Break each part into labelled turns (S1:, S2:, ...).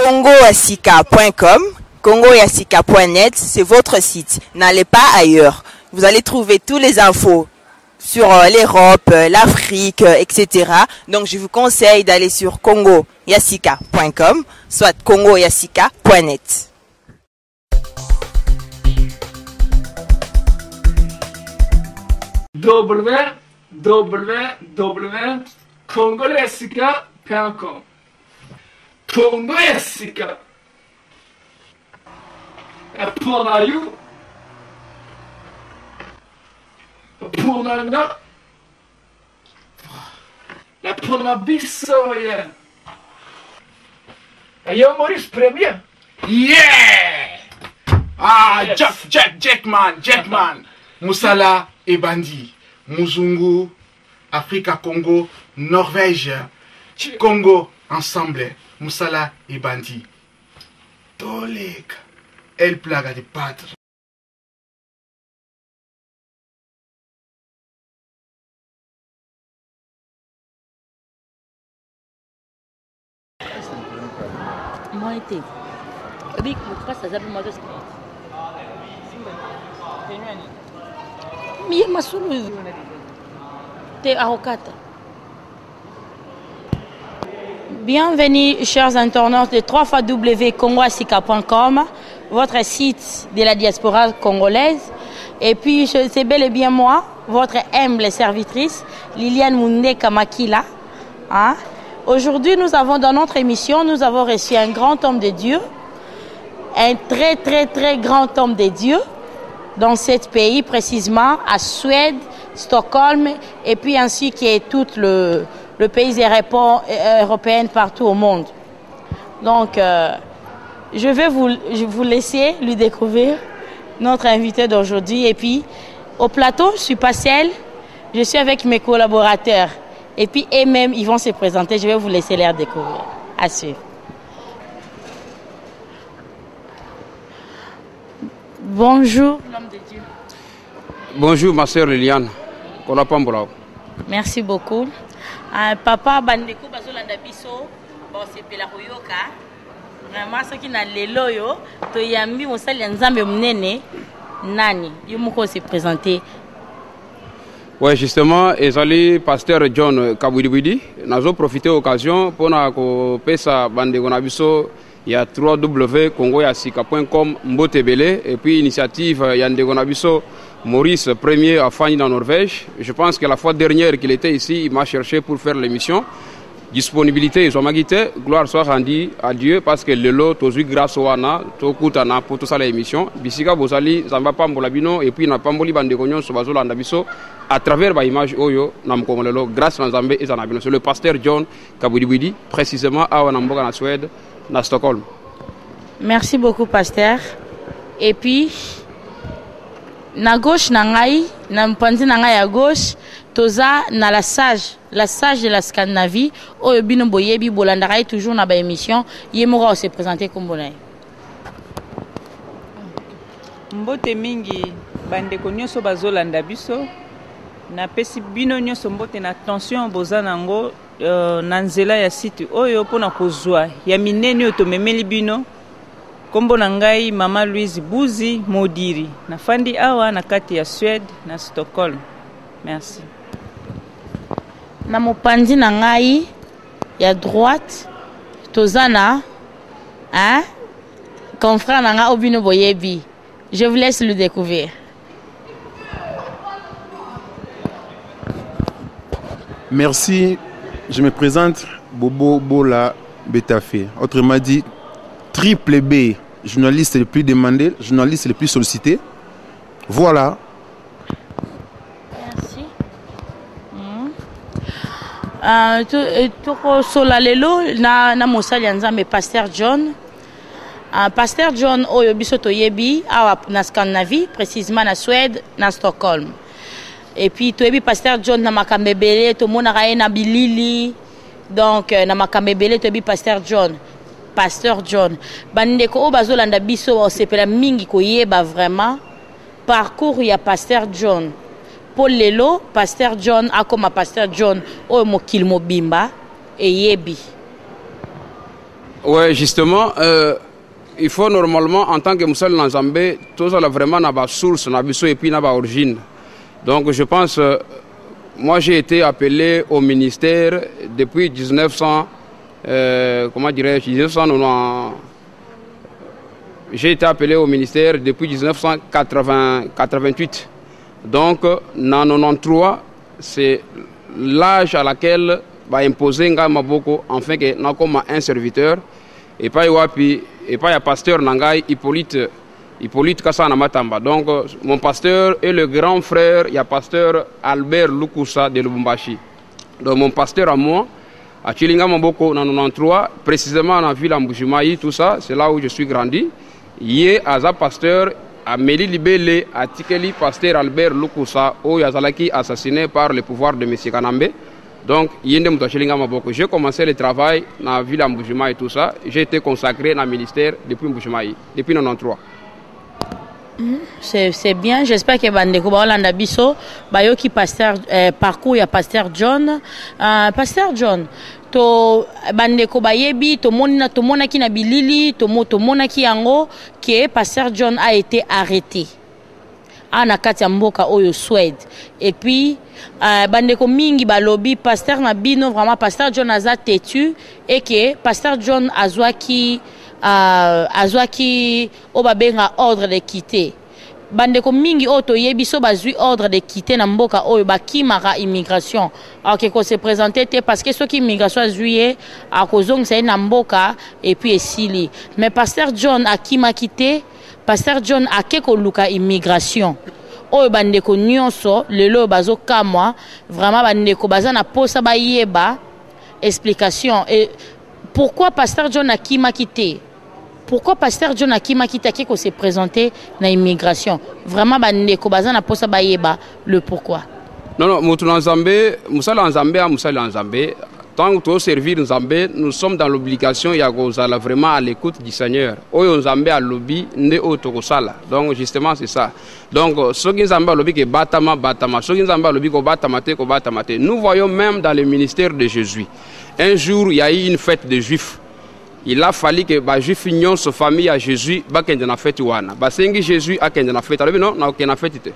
S1: congoyasika.com, congoyasika.net, c'est votre site. N'allez pas ailleurs. Vous allez trouver toutes les infos sur l'Europe, l'Afrique, etc. Donc je vous conseille d'aller sur congoyasika.com, soit congoyasika.net.
S2: www.congoyasika.com. Congoyasika. Pour you. Pour la pour ma bissoya. Yo Maurice Premier.
S3: Yeah! Jackman. Moussala et Bandi. Muzungu, Africa Congo, Norvège, Congo, ensemble. Moussala et Bandi. Tolek. Elle plaga de pâtre.
S4: Moi été. Oui, pourquoi ça s'appelle moi de Mie masulu te arokata. Bienvenue chers internautes de www.congoyasika.com, votre site de la diaspora congolaise. Et puis c'est bel et bien moi, votre humble servitrice Liliane Mundeka Makila. Hein? Aujourd'hui, nous avons dans notre émission, nous avons reçu un grand homme de Dieu, un très grand homme de Dieu dans ce pays, précisément à Suède, Stockholm, et puis ainsi que tout le pays européen partout au monde. Donc, je vais vous laisser lui découvrir notre invité d'aujourd'hui. Et puis, au plateau, je ne suis pas seule, je suis avec mes collaborateurs. Et puis, eux-mêmes, ils vont se présenter. Je vais vous laisser les découvrir. À suivre. Bonjour, l'homme de Dieu.
S5: Bonjour, ma sœur Liliane.
S4: Merci beaucoup. Papa, bandeko bazolanda biso, bon sepela koyoka. Vraiment ce qui na lelo yo, to yambi mosali ya nzambe munene nani. Yo moko se présenter.
S5: Oui, justement, ezali pasteur John Kabwidibwidi. Nazo profiter occasion pour na ko pesa bandeko na biso ya www.congoyasika.com mbotebele et puis initiative ya ndeko na biso Maurice Premier à Fanny en Norvège. Je pense que la fois dernière qu'il était ici, il m'a cherché pour faire l'émission. Disponibilité, ils ont magité. Gloire soit rendue à Dieu parce que le lot, tous grâce au Ana, tout coûtana pour tout ça l'émission. Bisika Bozali, Zamba Pambolabino et puis na Pamboli Bandekonyon Sobazola Andabiso à travers ma image Oyo, Namkomolelo, grâce à Zambé et Zanabino. C'est le pasteur John Kabwidibwidi, précisément à Wanamboga en Suède, à Stockholm.
S4: Merci beaucoup, pasteur. Et puis, na gauche nangai, na mpanzi nangai à gauche, toza na la sage de la Scandinavie, oyo bino boyebi bolandarai toujours na ba émission, yemora se présenter comme bonai.
S6: Mbote mingi bandeko nyonso bazolanda biso, na pesi bino nyonso mbote na attention boza nango na nzela ya site oyo pona kozwa ya minene otomemeli bino. Kombo na ngai Mama Louise Buzi Modiri. Nafandi awa na kati ya Suède na Stockholm. Merci.
S4: Na mopanzi na ngai ya droite tozana hein confrère na ngai obino boyebi. Je vous laisse le découvrir.
S7: Merci. Je me présente Bobo Bola Betafé. Autrement dit, triple B. Journaliste le plus demandé, journaliste le plus sollicité. Voilà.
S4: Merci. Toko solalelo na mosali nzambe pasteur John. Pasteur John oyo biso toyebi awa na Scandinavie, précisément na Suède, na Stockholm. Et puis toyebi pasteur John na makambebele to mona raye na bilili. Donc na makambebele toyebi pasteur John. Pasteur John bandeko o bazolanda biso osepela mingi koyeba vraiment parcours ya pasteur John pour lelo pasteur John akoma pasteur John o mokili mobimba eyebi
S5: Oui, justement, il faut normalement, en tant que Moussala Nzambé, tout ça vraiment n'a pas source, n'a pas et puis n'a pas origine. Donc je pense, moi j'ai été appelé au ministère depuis 1990. J'ai été appelé au ministère depuis 1988. Donc, en 1993, c'est l'âge à laquelle va imposer Maboko, enfin que nous comme un serviteur. Et pas un pasteur Nangai Hippolyte Kassana Matamba. Donc, mon pasteur est le grand frère, il y a pasteur Albert Lukusa de Lubumbashi. Donc, mon pasteur à moi, à Chilinga Maboko, en 1993, précisément dans la ville Mboujimaï, tout ça, c'est là où je suis grandi. Yé Aza pasteur Amélie Libele a Tikeli pasteur Albert Lukusa où Yazalaki assassiné par le pouvoir de M. Kanambe. Donc j'ai commencé le travail dans la ville de Mbujimaï et tout ça. J'ai été consacré dans le ministère depuis Mbujimaï, depuis 1993.
S4: C'est bien, j'espère que Bandeko Baolanda Biso, Bayoki pasteur parcours ya pasteur John. Pasteur John, to Bandeko Bayebi, to mona ki na bilili, to mona ki yango, que pasteur John a été arrêté. Na kati ya mboka oyo Suède. Et puis Bandeko mingi balobi pasteur na bino vraiment pasteur John aza têtu et que pasteur John azwaki obabenga ordre de quitter. Bandeko mingi oto yebiso bazui ordre de quitter na mboka oyo bakimaka immigration. Alors que se présenter parce que ceux qui immigration azuye a kozong sa na mboka et puis esili. Mais pasteur John akima quitté, pasteur John akeko luka immigration. Oyo bandeko nyonso lelo bazo kamwa vraiment bandeko bazana posa bayeba explication et pourquoi pasteur John akima quitté. Pourquoi pasteur John Akima Kitake s'est présenté dans l'immigration? Vraiment, bazana posa bayeba le pourquoi.
S5: Non, Moussala Nzambé, tant que servir Nzambé, nous sommes dans l'obligation vraiment à l'écoute du Seigneur. Oyo Nzambé a lobby ne otokosala. Donc justement c'est ça. Donc ce qui Nzambé a lobby que batama, ce qui Nzambé a lobby ko batamate. Nous voyons même dans le ministère de Jésus. Un jour, il y a eu une fête des Juifs. Il a fallu que les Juifs union sa famille à Jésus, bakende na fête wana. Basengi Jésus a kende na fête. Alors non, na kende na fête.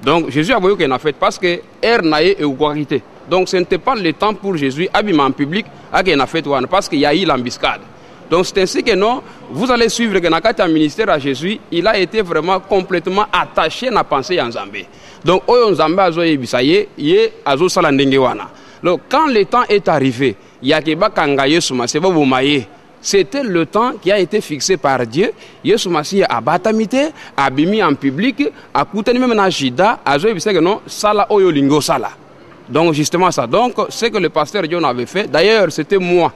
S5: Donc Jésus a voulu kende na fête parce que er naé et ouquarité. Donc ce n'était pas le temps pour Jésus abîmer en public à kende na fête wana parce qu'il y a eu l'embuscade. Donc c'est ainsi que non, vous allez suivre que dans le ministère à Jésus, il a été vraiment complètement attaché à la pensée en Zambé. Donc oyo Nzambé azo yebisaye, yé azo sala ndenge wana. Donc quand le temps est arrivé, il y a keba kangaye suma seba bomaye. C'était le temps qui a été fixé par Dieu. Yesu Massi a batamité, a bimi en public, a coûté même na jida, a joué que non, sala oyo lingo sala. Donc justement ça. Donc ce que le pasteur John avait fait, d'ailleurs c'était moi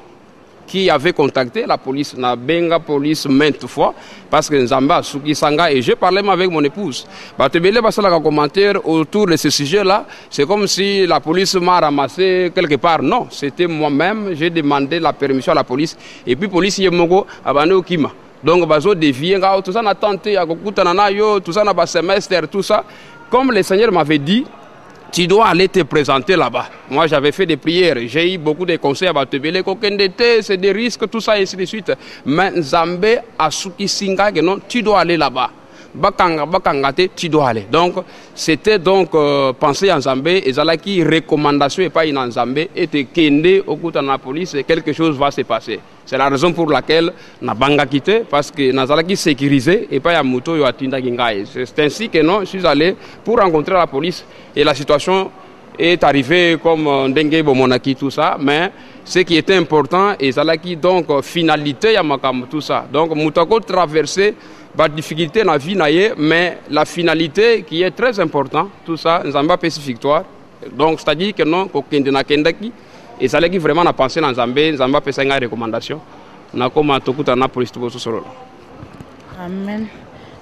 S5: qui avait contacté la police, la Benga police maintes fois, parce que Nzamba, Suki Sanga, et j'ai parlé avec mon épouse. Batebele Basala un commentaire autour de ce sujet-là, c'est comme si la police m'a ramassé quelque part. Non, c'était moi-même, j'ai demandé la permission à la police, et puis police Yemogo, Abane Okima. Donc, bazo dévié, tout ça n'a tenté, tout ça n'a pas semestre, tout ça. Comme le Seigneur m'avait dit, tu dois aller te présenter là-bas. Moi, j'avais fait des prières. J'ai eu beaucoup de conseils à Batebele. C'est des risques, tout ça, et ainsi de suite. Mais Nzambé, Asuki Singa, non, tu dois aller là-bas. Bakangate, tu dois aller. Donc, c'était donc penser en Nzambé. Et Zalaki, recommandation et pas en Nzambé, était kende au coup de la police et quelque chose va se passer. C'est la raison pour laquelle na banga quitté, parce que Nazalaki sécurisé et pas ya moto yo atinda gingaye. C'est ainsi que non, je suis allé pour rencontrer la police et la situation est arrivée comme Ndengue Bomonaki tout ça, mais ce qui était important et Zalaki donc finalité ya makam tout ça. Donc Moutako traverser pas de difficulté dans la vie naie, mais la finalité qui est très importante tout ça, Nzamba victoire. Donc c'est-à-dire que non ko kende na kendaki. Et ça qui vraiment a pensé dans Zambé, Nzamba fait une recommandation. Na koma tokuta na police tout solo.
S4: Amen.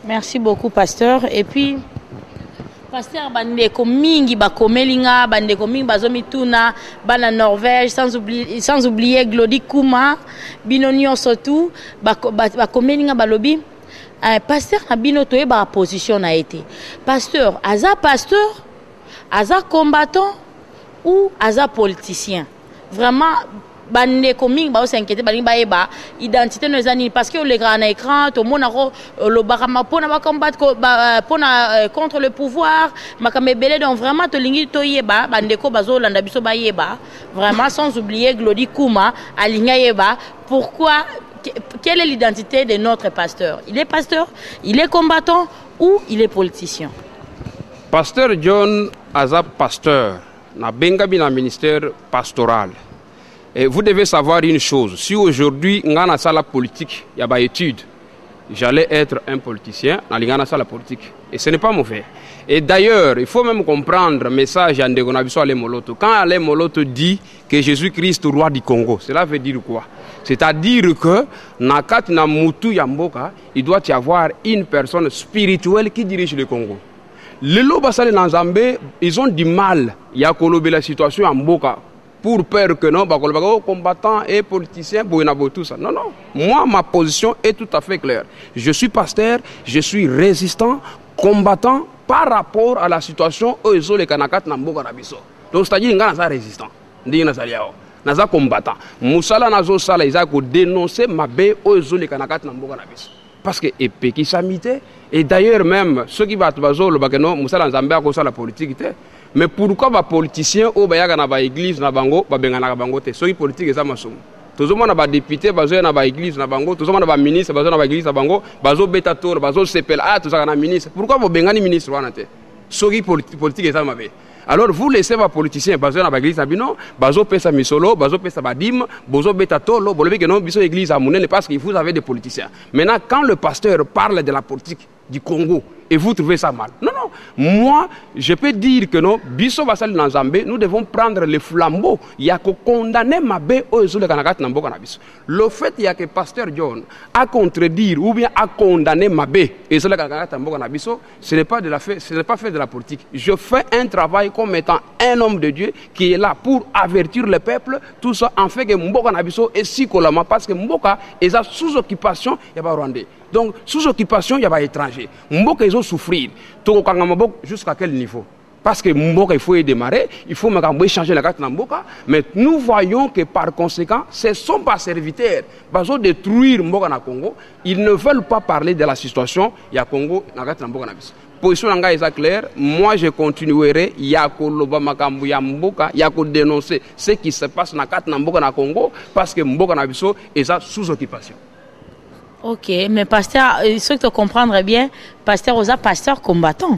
S4: Merci beaucoup pasteur. Et puis pasteur bandeko mingi bakomelinga bandeko mingi bazomituna bana Norvège sans oublier Glody Kuma binonio surtout bakomelinga balobi pasteur na bino toye ba position a été. Pasteur aza combattant ou aza politicien. Vraiment, bande coming ba s'inquiéter balingi ba eba identité nos ani parce que les grands écran tout monde le barama pona ba combattre pona contre le pouvoir makame belé donc vraiment to lingi to yeba bande ko bazo landa biso ba yeba vraiment sans oublier Glody Kouma alinga yeba pourquoi quelle est l'identité de notre pasteur? Il est pasteur, il est combattant ou il est politicien?
S5: Pasteur John Azab pasteur na bengabi na ministère pastoral. Et vous devez savoir une chose, si aujourd'hui, on a ça la politique, il y a des études, j'allais être un politicien, on a ça la politique. Et ce n'est pas mauvais. Et d'ailleurs, il faut même comprendre le message d'Andé Moloto. Quand Alain Moloto dit que Jésus-Christ est roi du Congo, cela veut dire quoi? C'est-à-dire que, Nakat Namutu Yamboka, il doit y avoir une personne spirituelle qui dirige le Congo. Les Lobasale Nanzambé, ils ont du mal à colober la situation en Boka. Pour peur que non, combattants et politiciens, tout ça. Non, non. Moi, ma position est tout à fait claire. Je suis pasteur, je suis résistant, combattant par rapport à la situation où ils ont les Kanakat Namboka Nabiso. Donc, c'est-à-dire qu'ils sont résistants. Ils sont combattants. Moussala Nazo Sala, ils ont dénoncé ma baie où ils ont les Kanakat Namboka Nabiso. Parce que et Péki Samité, et d'ailleurs même, ceux qui battent le Bakeno, Moussala Nzambé a causé la politique. Mais pourquoi les politiciens au Bayaga na ba église na bango ba bengana na bango te soki politique eza masumu tozo mona ba député bazo na ba église na bango tozo mona ba ministre bazo na ba église na bango bazo beta tour bazo sepel tozo na ministre pourquoi vous bengani ministre wana te soki politique eza mabe alors vous laissez les politiciens bazo na ba église na bino bazo pesa misolo bazo pesa badim bazo beta tolo bolobi que non biso église à monene parce que vous avez des politiciens maintenant quand le pasteur parle de la politique du Congo et vous trouvez ça mal. Non, non. Moi, je peux dire que non, Bisso Basal Nanzambé, nous devons prendre le flambeau. Il y a que condamner Mabé au Zule Kanakat Nambo Kanabis. Le fait il y a que Pasteur John a contredire ou bien a condamné Mabé et Zule Kanakat Nambo Kanabis, ce n'est pas fait de la politique. Je fais un travail comme étant un homme de Dieu qui est là pour avertir le peuple, tout ça en fait que Mboka Nabiso est si colama parce que Mboka est sous occupation, il y a pas Rwandais. Donc, sous occupation, il y a pas étranger. Mboka, ils ont souffert. Jusqu'à quel niveau? Parce que Mboka, il faut y démarrer, il faut changer la carte de Mboka. Mais nous voyons que par conséquent, ce ne sont pas serviteurs. Ils ont détruire Mboka na Congo. Ils ne veulent pas parler de la situation. Il y a Congo, la carte de Mboka na bis. Position est claire. Moi, je continuerai. Il y a Mboka, il y a dénoncer ce qui se passe dans la carte de Mboka na Congo. Parce que Mboka na biso est sous occupation.
S4: Ok, mais pasteur, il faut que tu comprennes bien, pasteur Oza, pasteur combattant.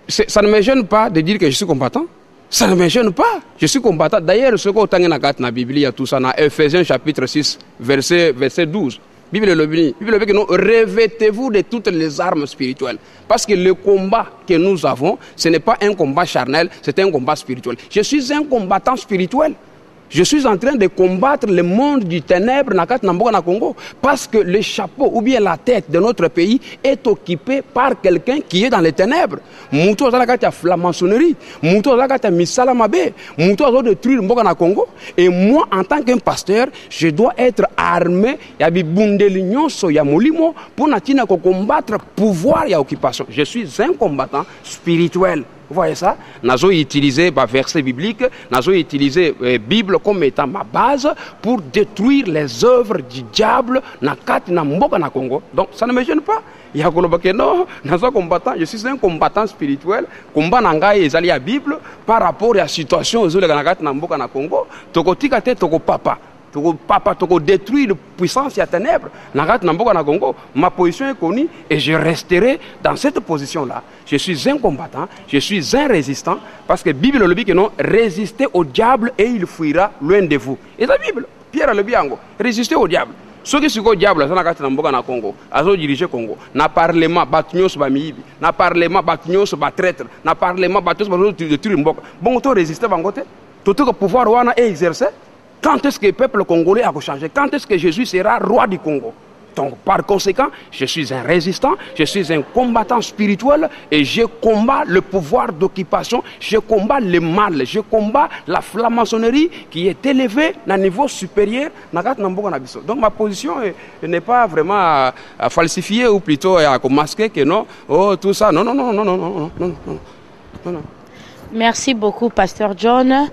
S5: Ça ne me gêne pas de dire que je suis combattant. Ça ne me gêne pas. Je suis combattant. D'ailleurs, ce qu'on a dans la Bible, il y a tout ça, dans Ephésiens chapitre 6, verset 12. Bible le dit que nous revêtez-vous de toutes les armes spirituelles. Parce que le combat que nous avons, ce n'est pas un combat charnel, c'est un combat spirituel. Je suis un combattant spirituel. Je suis en train de combattre le monde du ténèbre na Congo parce que le chapeau ou bien la tête de notre pays est occupé par quelqu'un qui est dans les ténèbres. Moutou a flamançonnerie, Moutou a misala mabe, Moutou a détruire Mboka na Congo. Et moi, en tant qu'un pasteur, je dois être armé, ya bibundelignon so ya molimo pour natina combattre pouvoir et occupation. Je suis un combattant spirituel. Vous voyez ça? Nous avons utilisé le verset biblique, nous avons utilisé la Bible comme étant ma base pour détruire les œuvres du diable dans le Congo. Donc ça ne me gêne pas. Il y a non, combattant, je suis un combattant spirituel. Combat nangai ezali la Bible par rapport à la situation au Congo. Toko tikate toko papa. Papa toko détruire la puissance et la ténèbres. Ma position est connue et je resterai dans cette position-là. Je suis un combattant, je suis un résistant parce que la Bible le dit que non, résistez au diable et il fuira loin de vous. Et la Bible, Pierre le biango, résistez au diable. Ceux qui sont au diable, ça n'a pas de Congo, ils ont dirigé Congo. Na parlement, batunios bamibi, na parlement, batunios batraître, na parlement, batunios détruire Mboka. Bon, auto résister bangote, tout le pouvoir wana est exercé. Quand est-ce que le peuple congolais a changé? Quand est-ce que Jésus sera roi du Congo? Donc, par conséquent, je suis un résistant, je suis un combattant spirituel et je combats le pouvoir d'occupation, je combats le mal, je combats la franc-maçonnerie qui est élevée à un niveau supérieur. Donc, ma position n'est pas vraiment à falsifier ou plutôt à masquer que non, oh, tout ça, non, non, non, non, non, non, non, non, non, non.
S4: Merci beaucoup, Pasteur John.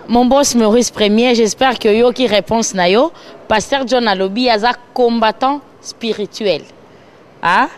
S4: Mon boss Maurice Premier, j'espère que yo qui réponse na yo, Pasteur John Alobi aza combattant spirituel. Ah?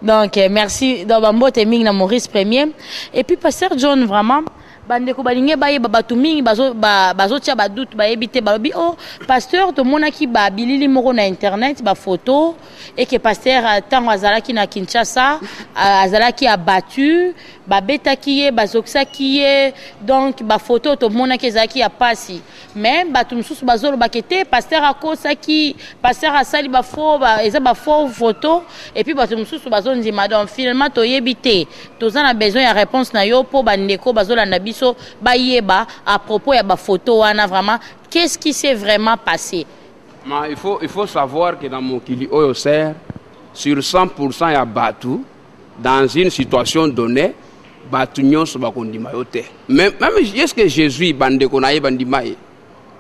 S4: Donc merci donc mbote mingi na Maurice Premier et puis Pasteur John vraiment bandeko balinge baye babatu mingi bazo tia ba doute ba ebité balobi oh pasteur to monaki ba bilili moko na internet ba photo et que pasteur tango azalaki na Kinshasa azalaki abattu ba betaki ye bazokisaki ye donc ba photo to monaki ezaki ya pasi mais batu mususu bazolo bakete pasteur akosaki pasteur asali ba faux eza ba faux photo et puis batu mususu bazondima donc finalement to yebité tozana besoin ya réponse na yo po bandeko bazolanda biso bayeba à propos ya ba photo wana vraiment qu'est-ce qui s'est vraiment passé.
S5: Mais il faut savoir que dans mon Mokili Oyoser sur 100% ya batu dans une situation donnée batu nyonso bakondima yo te même est-ce que Jésus bandeko na ye bandima ye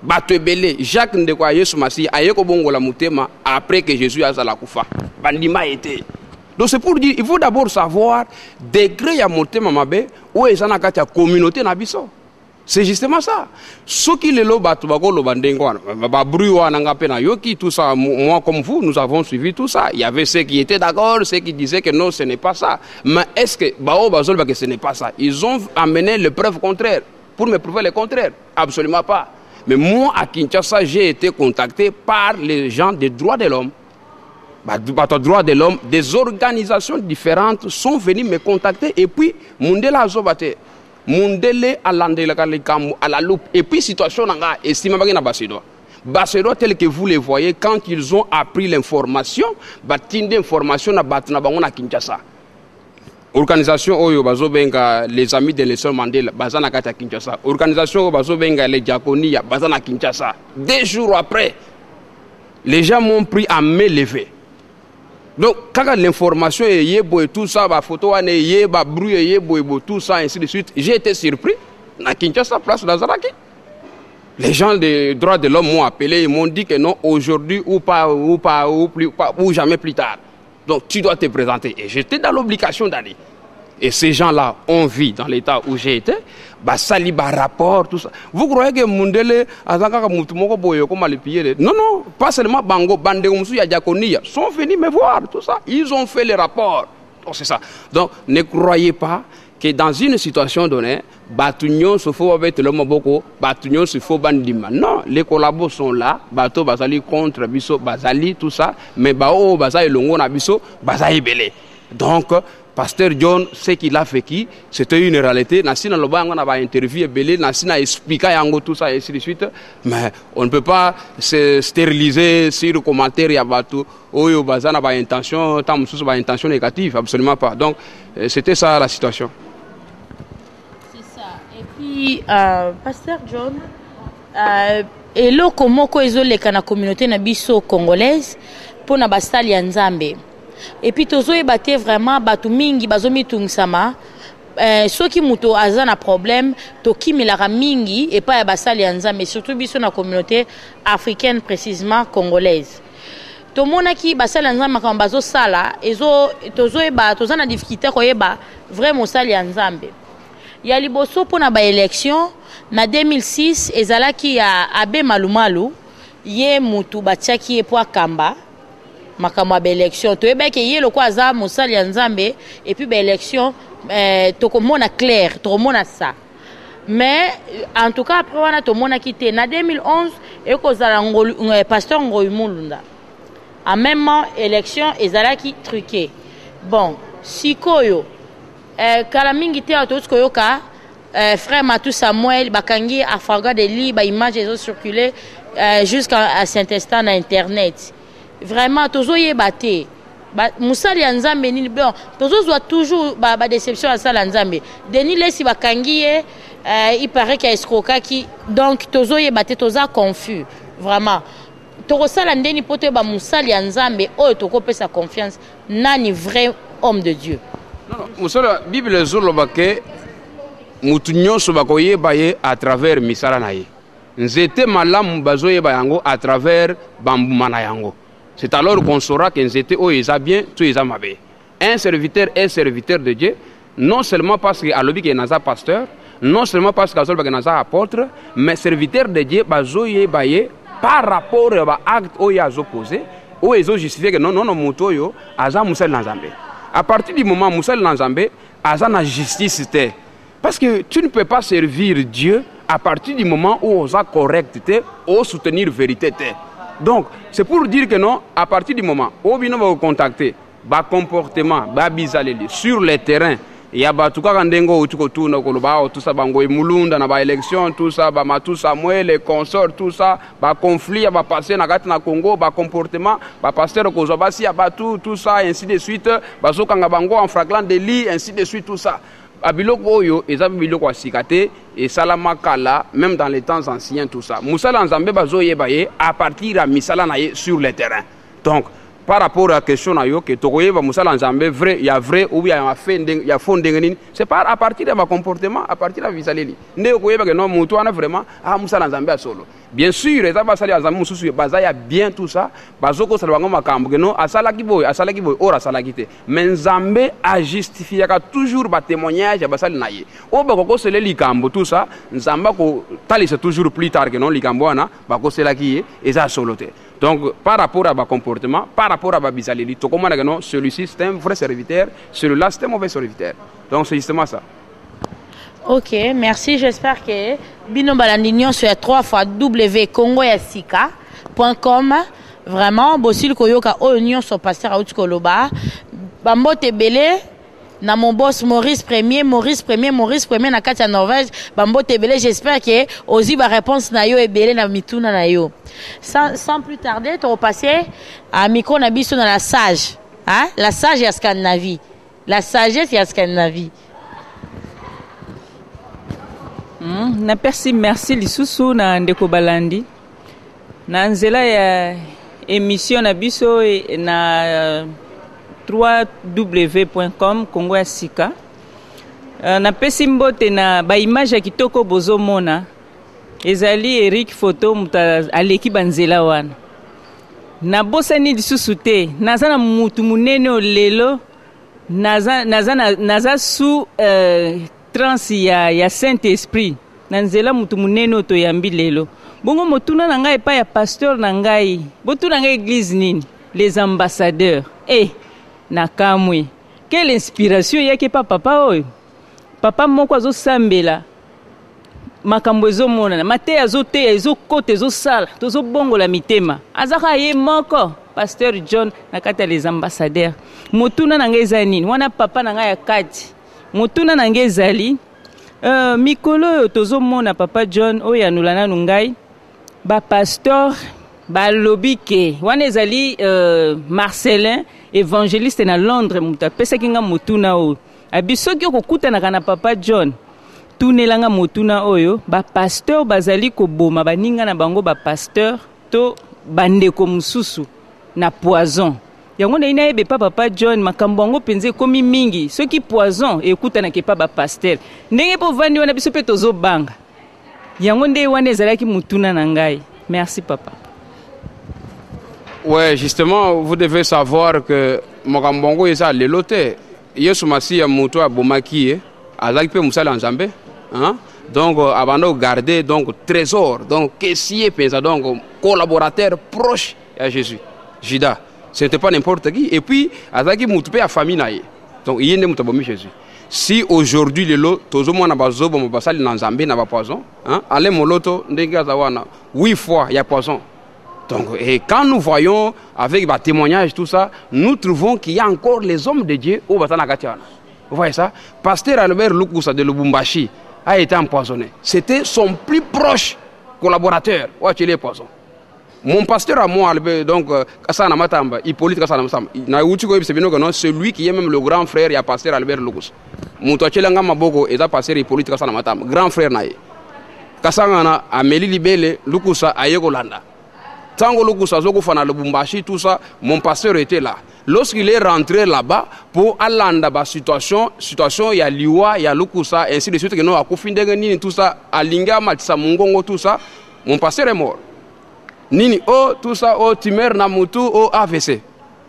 S5: batu ebele Jacques ndeko Yesu Masi ayeko bongola mutema après que Jésus azala kufa bandima été. Donc c'est pour dire il faut d'abord savoir degré ya motema mabe ou ezana kati ya communauté na biso. C'est justement ça. Ce qui le loba tobako loba ndengo ba bruit wana ngape na yoki tout ça moi comme vous nous avons suivi tout ça. Il y avait ceux qui étaient d'accord, ceux qui disaient que non ce n'est pas ça. Mais est-ce que bao bazol que ce n'est pas ça? Ils ont amené les preuves contraires pour me prouver le contraire. Absolument pas. Mais moi à Kinshasa, j'ai été contacté par les gens des droits de l'homme. Droits de l'homme, des organisations différentes sont venues me contacter et puis Mundela Azobate, Mundele à la loupe et puis situation nanga estime bagina Basedo. Basedo tel que vous les voyez quand ils ont appris l'information, batinde information na batna bango na Kinshasa. Organisation Oyo Bazobenga les amis de Nelson Mandela bazana kata Kinshasa. Organisation Bazobenga les Diaconia bazana Kinshasa. 2 jours après, les gens m'ont pris à me lever. Donc, quand l'information est yébo et tout ça, la photo est yéba, bruit est yébo et tout ça, ainsi de suite, j'ai été surpris. Na Kinshasa, place d'Azaraki. Les gens des droits de l'homme m'ont appelé, ils m'ont dit que non, aujourd'hui ou jamais plus tard. Donc, tu dois te présenter. Et j'étais dans l'obligation d'aller. Et ces gens-là ont vu dans l'état où j'ai été, sali rapport, tout ça. Vous croyez que Mundele, non, non, pas seulement Bango, Bandegumsu, Yadiakonia, sont venus me voir, tout ça. Ils ont fait les rapports. Donc, c'est ça. Donc, ne croyez pas que dans une situation donnée, Batunion se faut avec le Moboko, Batunion se faut Bandima. Non, les collabos sont là, Bato Bazali contre Bisso, Bazali, tout ça, mais Bao, Bazali, Longo, Nabiso, Bazali Belé. Donc, Pasteur John, ce qu'il a fait qui, c'était une réalité. Nassina Loba, on a interviewé Belé, Nassina expliqué Yango tout ça et ainsi de suite. Mais on ne peut pas se stériliser sur le commentaire Yabatou. Oyo Bazana a intention, Tamsous a intention négative, absolument pas. Donc c'était ça la situation.
S4: C'est ça. Et puis Pasteur John, et là comment coisoler la communauté nabiso congolaise pour na bastali Nzambe. Et puis tozo ebate vraiment batu mingi bazomi tungsama soki muto aza na problème to kimilaka mingi et pas ya basali ya Nzambe surtout biso na communauté africaine précisément congolaise. To monaki basali ya Nzambe quand bazo sala ezo tozo eba toza na difficulté ko yeba vraiment sali ya Nzambe. Ya liboso pona ba élection na 2006 ezalaki ya Abe Malumalu ye mutu batiaki e po akamba makamwa ba élection to yeba ke ye loko aza mosali ya Nzambe et puis ba élection to komona clair to komona ça mais en tout cas après wana to mona kité na 2011 e ko zala pasteur Ngoyi Mulunda en même moment élection ezalaki truqué bon sikoyo kala mingi te atos koyoka frère Matou Samuel bakangi afaga de li ba image ezo circuler jusqu'à Saint-Estan na internet. Vraiment tozo yebate musali ya Nzambe ni bon tozo doit toujours ba déception à sala Nzambe deni lesi bakangi il paraît qu'il y a escroquer qui donc tozo yebate toza confus vraiment toko sala ndeni poto ba musali ya Nzambe o toko pesa confiance nani vrai homme de Dieu.
S5: Non musala Bible zolobake mutu nyonso bakoye baye à travers misala na ye nzete malamu bazoye bayango à travers bambumana yango. C'est alors qu'on saura que Nzete o eza bien, tout eza mabe. Un serviteur est serviteur de Dieu, non seulement parce qu'il a le naza pasteur, non seulement parce qu'azol baganaza apôtre, mais serviteur de Dieu bazoye baye par rapport à acte où il a opposé, où ils ont justifié que non moto yo aza musal Nzambe. À partir du moment musal Nzambe, aza na justice té. Parce que tu ne peux pas servir Dieu à partir du moment où on a correcté ou soutenir vérité. Donc, c'est pour dire que non, à partir du moment où on va vous contacter, bas comportement, bas bizaleli sur le terrain, il y a tout cas quand dengo tout ça bango mulunda na ba élection tout ça ba matu Samuel les consorts tout ça ba conflit ba passer na gati na Congo ba comportement ba pasteur ko zobasi ba tout ça ainsi de suite ba zokanga bango en flagrant délit ainsi de suite tout ça. Abiloko oyo ezabi biloko asikate et salamakala même dans les temps anciens tout ça. Musala Nzambe bazoye baye à partir à misala na sur le terrain. Donc par rapport à la question que Togoye va Musala Nzambe vrai il y a vrai ou il y a fait il y a fondé c'est pas à partir de ma comportement à partir de la visaleli. Ne okoye ba que non mutu ana vraiment Musala Nzambe solo. Bien sûr eza ba sali Nzambe mususu bazaya bien tout ça bazoko salwango makambo que non asala ki boy ora asala kite. Mais Nzambe a justifié toujours ba témoignage ba sali naye. O ba ko sele likambo tout ça Nzamba ko talise toujours plus tard que non likambo ana ba ko sela ki eza solote. Donc, par rapport à ma comportement, par rapport à ma bizarrerie, celui-ci c'est un vrai serviteur, celui-là c'est un mauvais serviteur. Donc, c'est justement ça.
S4: Ok, merci. J'espère que Bino Balandinion sur 3 fois www.congoyasika.com. Vraiment, Bossil Koyoka, Oignon, son pasteur à Outskoloba. Bambo Tebele. Na mon boss Maurice Premier na Katia Norvège bambo tebele j'espère que ozi ba réponse na yo ebele na mituna na yo sans plus tarder on va passer à micro na biso na la sage hein la sage ya Scandinavie la sagesse ya Scandinavie
S6: na merci lisusu na ndeko balandi na nzela ya émission na biso na www.com Congo ya Sika na pesi mbote na ba image kitoko bozomona ezali Eric photo muta aleki banzela wana na bosani lisusu te naza na mutu munene lelo naza su trans ya Saint-Esprit na nzela mutu munene to yambi lelo bongo motuna na ngai pa ya pasteur na ngai botuna ngai église nini les ambassadeurs Nakamwe. Quelle inspiration yake papa oyo. Papa moko azosambela. Makambo ezomona, mate azote ezokote ezosala, tozobongola mitema. Azaka ye moko Pasteur John nakata les ambassadeurs. Motuna na ngeza nini? Wana papa na ya kati. Motuna na ngezali mikolo tozomona papa John oyo anulana nungai ba pasteur ba lobike wana ezali Marcelin évangéliste na Londres muta pesa kinga motuna o abisoki okukutana kana papa John tunelanga motuna oyo ba pasteur bazali koboma baninga na bango ba pasteur to bandeko mususu na poison yango na ina ebe papa John makambo ngo penze komi mingi soki poison ekutana ke pa ba pasteur ndenge po vandi wana biso pe tozo banga yango nde wana ezalaki motuna na ngai merci papa.
S5: Ouais, justement, vous devez savoir que Mokambongo est à l'éloté. Yesu Masi a moutou à Bomaki, à l'Alpe Moussala Nzambe. Donc, avant de garder donc trésor, donc caissier, donc collaborateur proche à Jésus. Jida, ce n'était pas n'importe qui. Et puis, à l'Alpe Moutoupé à famille. Donc, il y a des Moutabomi Jésus. Si aujourd'hui, le lot, tout le monde a besoin de passer dans Nzambe, n'a pas poison. Allez, mon loto, 8 fois, il y a poison. Donc, et quand nous voyons avec des témoignages, tout ça, nous trouvons qu'il y a encore les hommes de Dieu au Batanakatiana. Vous voyez ça? Pasteur Albert Lukusa de Lubumbashi a été empoisonné. C'était son plus proche collaborateur. Mon pasteur à moi, donc, Kassana Matamba, Hippolyte Kassana Matamba, c'est lui qui est même le grand frère, il y a pasteur Albert Lukusa. Mon Tochelanga Maboko est un pasteur Hippolyte Kassana Matamba, grand frère Naï. Kassana Amélie Libele, Lukusa à Yegolanda. Tango Lukusa Zogofana Lubumbashi, tout ça, mon pasteur était là. Lorsqu'il est rentré là-bas, pour Alanda, situation, il y a Liwa, il y a Lukusa, ainsi de suite, que nous, à Kofindengeni, tout ça, à Linga, Matissa Mungongo, tout ça, mon pasteur est mort. Nini, oh, tout ça, oh, Timer, Namutu, oh, AVC.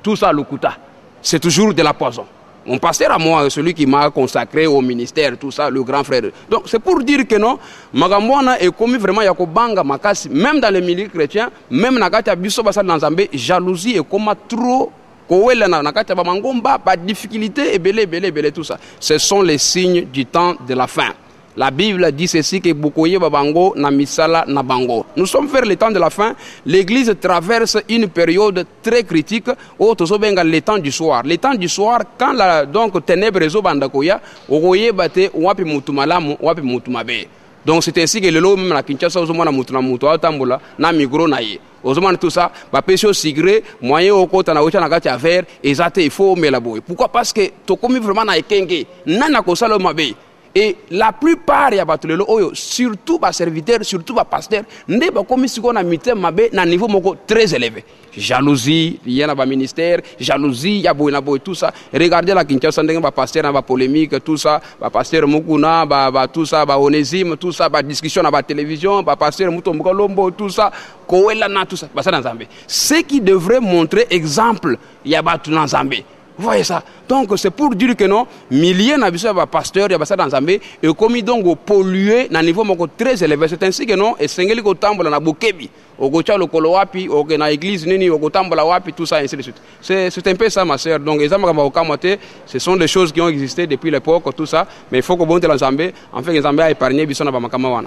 S5: Tout ça, Lukuta. C'est toujours de la poison. Mon pasteur à moi, celui qui m'a consacré au ministère, tout ça, le grand frère. Donc c'est pour dire que non, Magambouana est commis vraiment Yakobanga Makasi, même dans les milieux chrétiens, même Nagata Biso Basal Nanzambe, jalousie est comme trop. Pas de difficulté et belé, tout ça. Ce sont les signes du temps de la fin. La Bible dit ceci que Bukoye Babango na misala na bango. Nous sommes vers le temps de la fin. L'Église traverse une période très critique au tozobenga le temps du soir. Le temps du soir, quand la donc ténèbres réseau bandakoya, ogoye bate wapi mutumalamu wapi mutumabe. Donc c'est ainsi que le lot même la Kinshasa ozomana mutuna mutu atambola na migro na ye. Ozomana tout ça, ba péché sigré, moyen au côté na ocha na kati à faire, ezate il faut mais la boy. Pourquoi? Parce que to komi vraiment na ekenge, nana ko salo mabe. Et la plupart ya batulelo oyo surtout ba serviteur, surtout ba pasteur, nde ba komi siko na mité mabe na niveau moko très élevé. Jalousie, il y a ba ministère, jalousie, ya boy na boy tout ça. Regardez la Kinshasa ndenge ba pasteur na ba polémique tout ça, ba pasteur Mukuna, ba tout ça, ba Onésime, tout ça, ba discussion na ba télévision, ba pasteur Mutombo Lombo tout ça, Kowela na tout ça, ba ça dans Zambé. Ce qui devrait montrer exemple ya ba tout dans Zambé. Vous voyez ça? Donc c'est pour dire que non, milliers de pasteurs, il y a ça dans Zambé, et comme ils ont pollué à un niveau très élevé. C'est ainsi que non, et Sengeli Kotambola na Bokebi, au Gocha le Kolowapi, au na église Nini, au Kotambola Wapi, tout ça, ainsi de suite. C'est un peu ça, ma sœur. Donc, ce sont des choses qui ont existé depuis l'époque, tout ça, mais il faut qu'on monte dans Zambé, en fait, Zambé a épargné Bissona Bamakamawana.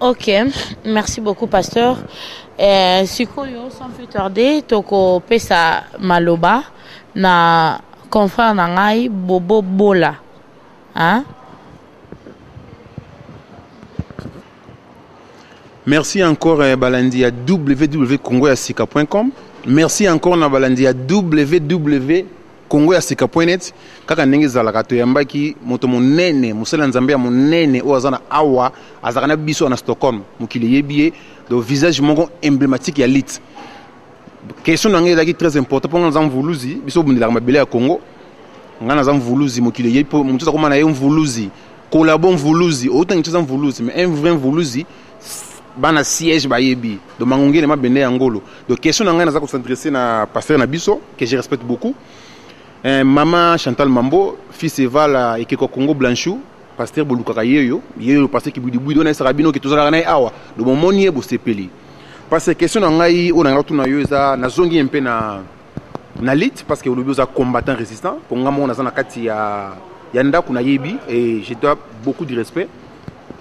S4: Ok, merci beaucoup, pasteur. Sikoyo, sans plus tarder, Toko Pesa Maloba. Na confrère nangai Bobo Bola, hein?
S7: Merci encore Balandi à www.congoyasika.com. Merci encore na Balandi à www.congoyasika.net. Kaka ndenge zalaka to yambaki moto monene musala nzambe ya monene o azana awa azakana biso na Stockholm mukili yebiye le visage moko emblématique ya lit. Question est très importante pour nous en Voulouzi, biso bundela mabele ya Congo. Ngana za Voulouzi mokile yepo mutuza koma na ye Voulouzi. Collabon Voulouzi, autant que ça Voulouzi, mais un vrai Voulouzi bana siège ba yebi. Do mangongele mabende ya ngolo. Donc question ngana za concentrer na pasteur na biso que je respecte beaucoup. Maman Chantal Mambo, fils Eval et Keko Congo Blanchou, pasteur Bolukaka yeyo, yeyo pasteur ki budi budi na sarabino ki tozala na awa. Do momonier bo sepeli. Parce que question ngai on a tout na yoza na zongi un peu na lit parce que le bio combattant résistant pour nga mo na zana kati ya yanda kuna yebi et je dois beaucoup de respect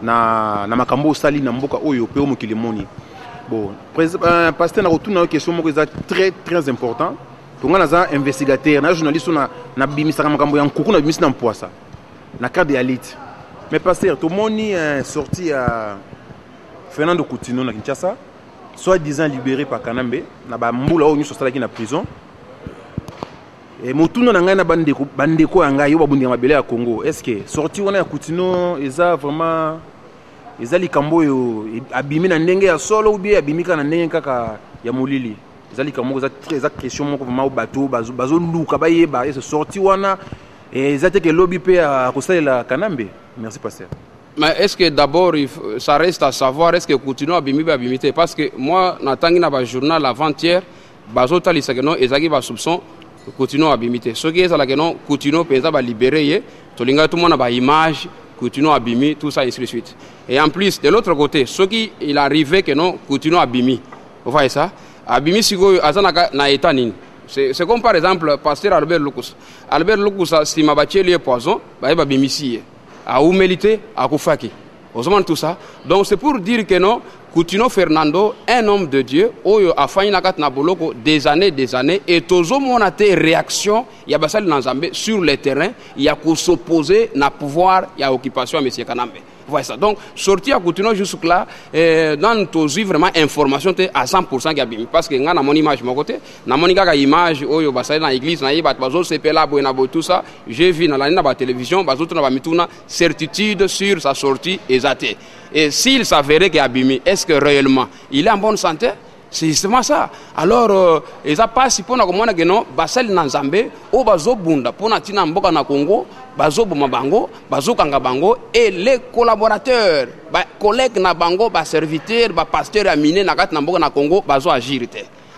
S7: na makambo sali na mboka oyo pe mo kilemoni. Bon pasteur na retourna na question moko très très important pour nga na za investigateur na journaliste na bimisa makambo ya nkuku na bimisa na mpoasa na carte de lit. Mais pasteur tout moni sorti à Fernando Coutinho na Kinshasa soit disant libéré par Kanambe na ba mbula oyo nyuso salaki na prison et motuna na ngai na bandeko yanga yo babundi mabele ya Congo. Est-ce que sorti wana ya Coutinho eza vraiment eza likambo yo abimi na ndenge ya solo ou bien abimika na ndenge kaka ya molili eza likambo eza très question moko vraiment bato bazo luka bayeba et sorti wana et eza te que lobby pe a kosalela Kanambe. Merci pasteur.
S5: Mais est-ce que d'abord, ça reste à savoir, est-ce que Coutinho a bimité? Parce que moi, dans le journal avant-hier, Bazota Lisageno, Ezagi va soupçon, Coutinho a bimité. Ce qui est là, Coutinho peut libérer, tout le monde a image, Coutinho a bimé, tout ça, ainsi de suite. Et en plus, de l'autre côté, ce qui il arrivait que non, Coutinho a bimé. Vous voyez ça? A bimé, si vous avez un état. C'est comme par exemple, pasteur Albert Lucas. Albert Lucas, si ma bâtie est poison, il va bimé. À humilité, à Koufaki. Osman tout ça. Donc c'est pour dire que non, Coutinho Fernando, un homme de Dieu, oyo a failli nakat na boloko des années, et toujours mon réaction, il y a basal dans Zambé sur le terrain, il y a qu'on s'opposer na pouvoir, il y a occupation à M. Kanambe. Voilà ça. Donc, sortir à Coutinho jusque là, dans tous vraiment information à 100% Gabimi. Parce que dans mon image, mon côté, dans mon image, oyo basal dans l'église, na yibat bazo CP là, tout ça, j'ai vu dans la télévision, bazo tout na mituna certitude sur sa sortie exacte. Et s'il s'avérait qu'Abimi, est-ce que réellement il est en bonne santé? C'est justement ça. Alors, ils n'ont pas si pour nous comprendre que non, basel na Zambé, ou bazo bunda, pour na tina mboka na Congo, bazo bumabango, bazo kangabango, et les collaborateurs, collègues na bango, serviteurs, pasteurs aminés na kat na mboka na Congo, bazo agir.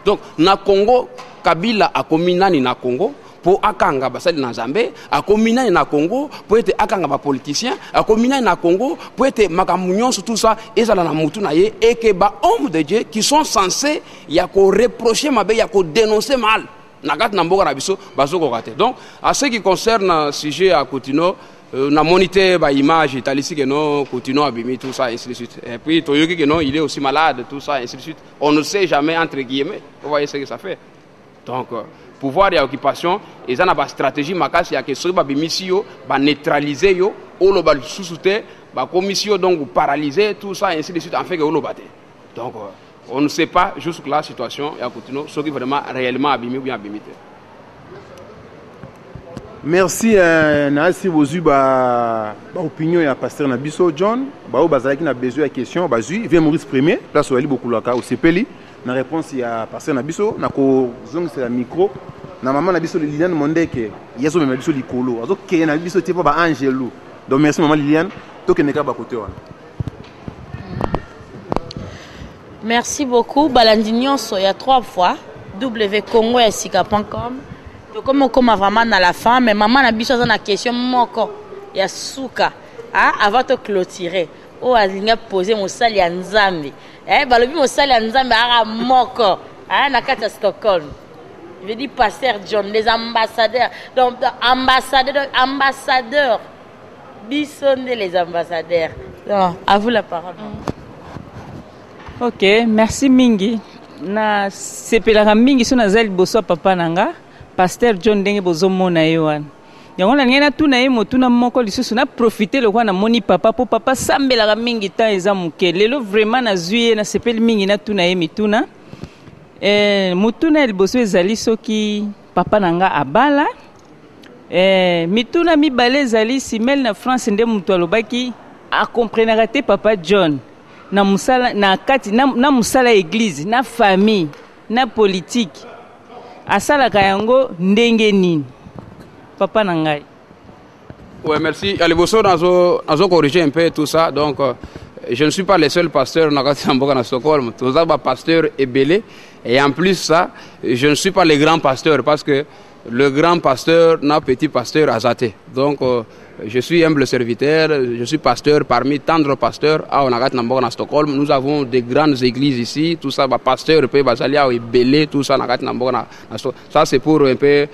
S5: Donc, na Congo, Kabila a commis nani na Congo. po akanga basali na Nzambe, akomina na Congo po ete akanga ba politicien, akomina na Congo po ete makamunyon sur tout ça ezala na mutu na ye et que ba hommes de Dieu qui sont censés ya ko reprocher mabe ya ko dénoncer mal. Nagat na mboka na biso bazoko kate. Donc à ce qui concerne le sujet à Coutinho, na monité ba image italisi que non Coutinho abimi tout ça ainsi de suite. Et puis Toyoki que non il est aussi malade tout ça ainsi de suite. On ne sait jamais entre guillemets. Vous voyez ce que ça fait. Donc pouvoir et occupation ils ont une stratégie makasi ya que so ba bimisi yo ba neutraliser yo olo ba susute ba commission donc paralyser tout ça ainsi de suite en fait que olo baté. Donc on ne sait pas jusque la situation ya Coutinho ce qui vraiment réellement abimi ou bien abimité.
S7: Merci Nasi Bozu ba opinion ya pasteur Nabiso John ba bazalaki na besoin ya question bazui vient Maurice Premier place au Ali Bokulaka au Sepeli na réponse ya pasteur Nabiso na ko zong c'est la micro na maman Nabiso Liliane Mondeke yeso me Nabiso likolo azo ke Nabiso tie ba Angelo. Donc merci maman Liliane to ke neka ba côté wana.
S4: Merci beaucoup. Balandinyon il y a 3 fois www.congoyasika.com. Donc comme on vraiment dans la fin, mais maman a besoin d'une question moko ya suka. Ah, avant de clôturer. Oh, alinga poser mon sali ya Nzambe. Balobi mon sali ya Nzambe ara moko. Ah, na kata Stockholm. Je veux dire pasteur John, les ambassadeurs. Donc ambassadeurs. Bisonde les ambassadeurs. Donc, à vous la parole.
S6: Ok, merci mingi. Na sepelaka mingi so nazali boso papa nanga, pasteur John ndenge bozo mona yewan. Yango na ngena tuna ye motuna moko lisusu na profiter le kwa na moni papa po papa sambelaka mingi ta eza muke. Lelo vraiment na zuye na sepeli mingi na tuna ye mituna. Mutuna liboso ezali soki papa nanga abala. Mituna mibale ezali simel na France nde mutu alobaki a comprendre te papa John. Na musala na kati na musala église na famille na politique asala kayango ndenge nini papa nangai.
S5: Ouais, merci. Aliboso nazo corriger un peu tout ça. Donc je ne suis pas le seul pasteur na Stockholm. Tous les pasteurs est belé et en plus ça, je ne suis pas le grand pasteur parce que le grand pasteur n'a petit pasteur azaté. Donc je suis humble serviteur, je suis pasteur parmi tant de pasteurs à Stockholm. Nous avons des grandes églises ici, tout ça, pasteur, Basalia et Belé, tout ça, ça c'est pour un peu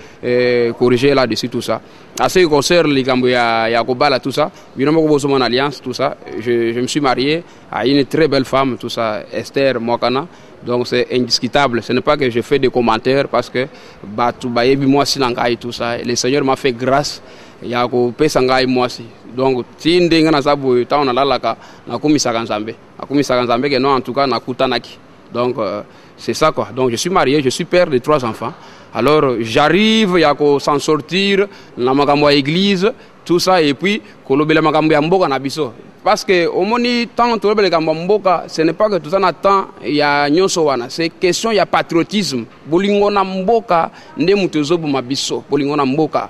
S5: corriger là-dessus tout ça. À ce qui concerne les Gambouya, Yakobala, tout ça, mon alliance, tout ça, je me suis marié à une très belle femme, tout ça, Esther Mwakana. Donc c'est indiscutable. Ce n'est pas que je fais des commentaires parce que moi si tout ça. Le Seigneur m'a fait grâce. Yako pesa ngai moi si. Donc si ndinga na sabu ta on lalaka na kumisaka Nzambe. Akumisaka Nzambe que non en tout cas na kutanaki. Donc c'est ça quoi. Donc je suis marié, je suis père de 3 enfants. Alors j'arrive yako s'en sortir na makambo ya église, tout ça et puis kolobela makambo ya mboka na biso. Parce que au moni tant tolobela makambo mboka, ce n'est pas que tout ça na temps ya nyonso wana, c'est question ya patriotisme. Bolingo na mboka nde mutezo buma biso, bolingo na mboka.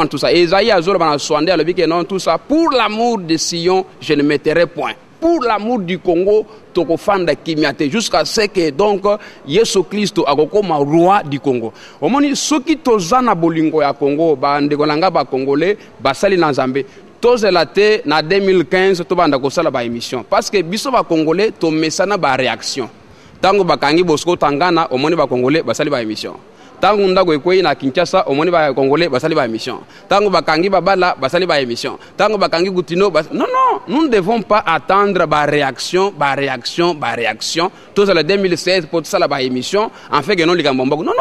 S5: Tout ça. Esaïe Azor va soigner le que non tout ça. Pour l'amour de Sion, je ne mettrai point. Pour l'amour du Congo, tokofanda kimiate jusqu'à ce que donc Yesu Christ akokoma roi du Congo. Omoni soki tozana bolingo ya Congo ba ndekolanga ba congolais basali na Nzambe. Tozelate na 2015 to banda kosala ba émission parce que biso ba congolais to mesana ba réaction. Tango bakangi Bosco Tangana omoni ba congolais basali ba émission. Tango ndako ekwei na Kinshasa omoni ba congolais basali ba émission. Tango bakangi babala basali ba émission. Tango bakangi Coutinho non, nous ne devons pas attendre ba réaction. Tout ça le 2016 pour ça la ba émission en fait que non likambo mboko. Non.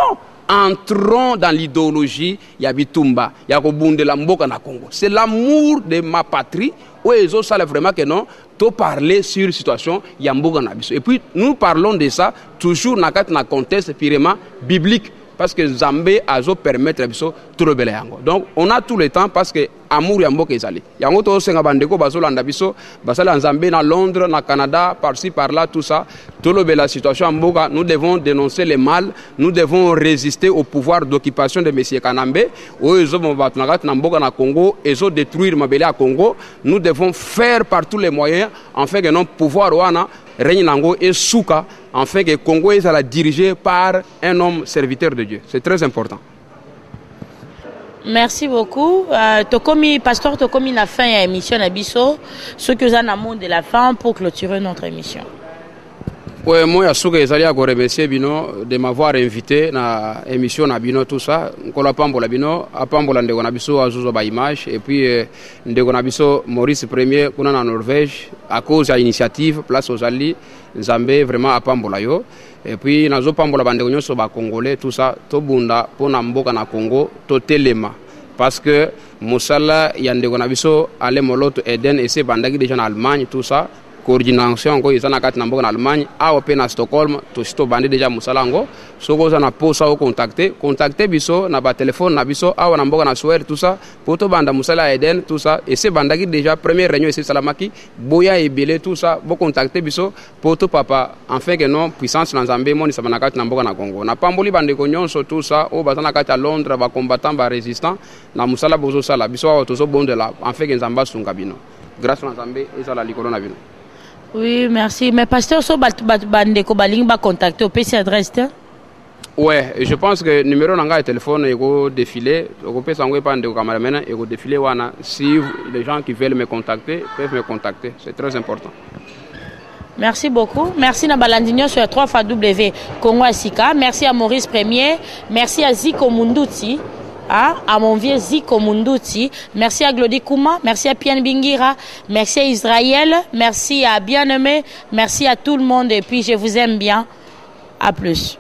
S5: Entrons dans l'idéologie ya bitumba ya kobundela mboka na Congo. C'est l'amour de ma patrie où ils ont ça vraiment que non to parler sur situation ya mboka na biso. Et puis nous parlons de ça toujours na contexte purement biblique. Parce que Zambé a permettre biso trobele yango. Donc on a tout le temps parce que amour ya mboka ezali. Yango to senga bandeko bazolanda biso, basala Zambé na Londres, na Canada, par-ci par-là tout ça. Tolobe la situation en mboka, nous devons dénoncer le mal, nous devons résister au pouvoir d'occupation de monsieur Kanambe. Ozo mbatnagat na mboka na Congo, ezo détruire mabele à Congo. Nous devons faire par tous les moyens en fait que non pouvoir wana règne nango et souka en fait que Congo est dirigé par un homme serviteur de Dieu. C'est très important.
S4: Merci beaucoup. Pasteur Tokomi la fin à l'émission Nabiso. Ce que vous en amont de la fin pour clôturer notre émission.
S5: Oui, moi, je suis remercier Bino de m'avoir invité à l'émission Nabino, tout ça. Je suis Bino, Apambola Ndego Nabiso, Azuzo ba image, et puis Ndego Nabiso, Maurice Premier, qu'on a en Norvège, à cause de l'initiative Place aux Alliés, Zambé, vraiment Apambola yo. Et puis, nazo Pambola Bandego Nyoso ba Congolais, tout ça, to bunda, pour Namboka na Congo, to telema. Parce que Moussala, Yandego Nabiso, allait Moloto Eden, et c'est Bandagi déjà en Allemagne, tout ça. Coordination ko izana kati na mboka na Allemagne awa pe na Stockholm to sito bande deja musalango soko za na posa o contacter biso na ba téléphone na biso awa na mboka na Suède tout ça poto banda musala Eden tout ça et c'est bandaki déjà première réunion ici salamaki boya ebele tout ça bo contacter biso poto papa en fait que non puissance na Nzambe moni sa na kati na mboka na Congo na pamboli bande ko nyonso tout ça o bazana kati à Londres ba combattant ba résistant na musala bozo sala biso awa tozo bonde là en fait que Nzamba sunga bino grâce na Nzambe ezala likolo na bino.
S4: Oui, merci. Mais pasteur, so bandeko baling ba contacter au PC adresse.
S5: Ouais, je pense que numéro nanga téléphone ego défilé, ego pesa ngwe pa ndeko cameraman ego défilé wana si les gens qui veulent me contacter peuvent me contacter, c'est très important.
S4: Merci beaucoup. Merci na balandinyo sur 3W Congo Asika. Merci à Maurice Premier, merci à Ziko Munduti. À mon vieux Ziko Munduti, merci à Glody Kouma, merci à Pian Bingira, merci à Israël, merci à Bien-Aimé, merci à tout le monde et puis je vous aime bien. À plus.